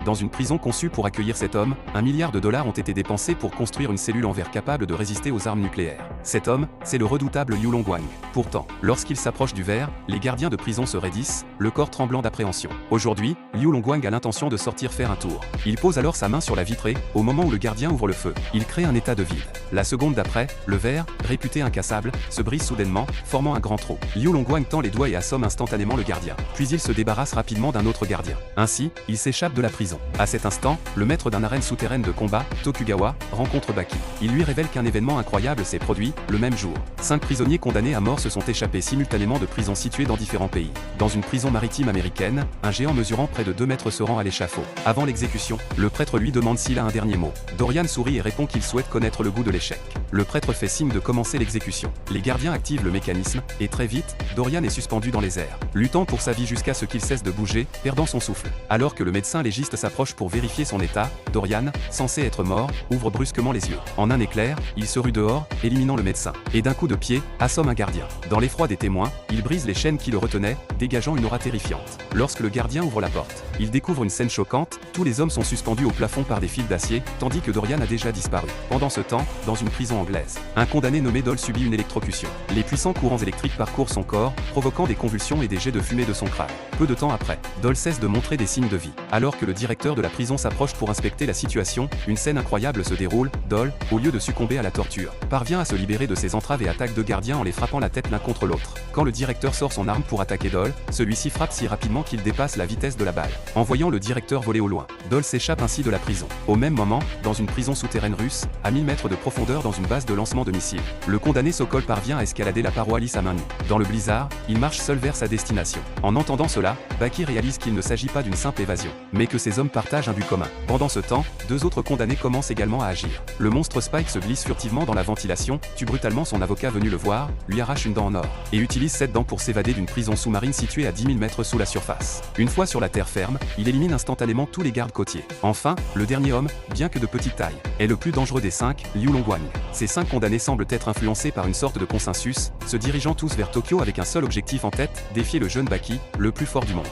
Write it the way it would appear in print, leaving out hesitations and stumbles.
Dans une prison conçue pour accueillir cet homme, $1 milliard ont été dépensés pour construire une cellule en verre capable de résister aux armes nucléaires. Cet homme, c'est le redoutable Liu Longguang. Pourtant, lorsqu'il s'approche du verre, les gardiens de prison se raidissent, le corps tremblant d'appréhension. Aujourd'hui, Liu Longguang a l'intention de sortir faire un tour. Il pose alors sa main sur la vitrée, au moment où le gardien ouvre le feu. Il crée un état de vide. La seconde d'après, le verre, réputé incassable, se brise soudainement, formant un grand trou. Liu Longguang tend les doigts et assomme instantanément le gardien. Puis il se débarrasse rapidement d'un autre gardien. Ainsi, il s'échappe de la prison. À cet instant, le maître d'une arène souterraine de combat, Tokugawa, rencontre Baki. Il lui révèle qu'un événement incroyable s'est produit, le même jour. 5 prisonniers condamnés à mort se sont échappés simultanément de prisons situées dans différents pays. Dans une prison maritime américaine, un géant mesurant près de 2 mètres se rend à l'échafaud. Avant l'exécution, le prêtre lui demande s'il a un dernier mot. Dorian sourit et répond qu'il souhaite connaître le goût de l'échec. Le prêtre fait signe de commencer l'exécution. Les gardiens activent le mécanisme, et très vite, Dorian est suspendu dans les airs, luttant pour sa vie jusqu'à ce qu'il cesse de bouger, perdant son souffle. Alors que le médecin légiste s'approche pour vérifier son état, Dorian, censé être mort, ouvre brusquement les yeux. En un éclair, il se rue dehors, éliminant le médecin. Et d'un coup de pied, assomme un gardien. Dans l'effroi des témoins, il brise les chaînes qui le retenaient, dégageant une aura terrifiante. Lorsque le gardien ouvre la porte, il découvre une scène choquante, tous les hommes sont suspendus au plafond par des fils d'acier, tandis que Dorian a déjà disparu. Pendant ce temps, dans une prison anglaise, un condamné nommé Dole subit une électrocution. Les puissants courants électriques parcourent son corps, provoquant des convulsions et des jets de fumée de son crâne. Peu de temps après, Dole cesse de montrer des signes de vie. Alors que le directeur de la prison s'approche pour inspecter la situation, une scène incroyable se déroule. Dole, au lieu de succomber à la torture, parvient à se libérer de ses entraves et attaque 2 gardiens en les frappant la tête l'un contre l'autre. Quand le directeur sort son arme pour attaquer Dole, celui-ci frappe si rapidement qu'il dépasse la vitesse de la balle. En voyant le directeur voler au loin, Dole s'échappe ainsi de la prison. Au même moment, dans une prison souterraine russe, à 1000 mètres de profondeur dans une base de lancement de missiles, le condamné Sokol parvient à escalader la paroi lisse à main nue. Dans le blizzard, il marche seul vers sa destination. En entendant cela, Baki réalise qu'il ne s'agit pas d'une simple évasion, mais que ces hommes partagent un but commun. Pendant ce temps, 2 autres condamnés commencent également à agir. Le monstre Spike se glisse furtivement dans la ventilation, tue brutalement son avocat venu le voir, lui arrache une dent en or, et utilise cette dent pour s'évader d'une prison sous-marine située à 10 000 mètres sous la surface. Une fois sur la terre ferme, il élimine instantanément tous les gardes côtiers. Enfin, le dernier homme, bien que de petite taille, est le plus dangereux des 5, Liu Longguang. Ces 5 condamnés semblent être influencés par une sorte de consensus, se dirigeant tous vers Tokyo avec un seul objectif en tête, défier le jeune Baki, le plus fort du monde.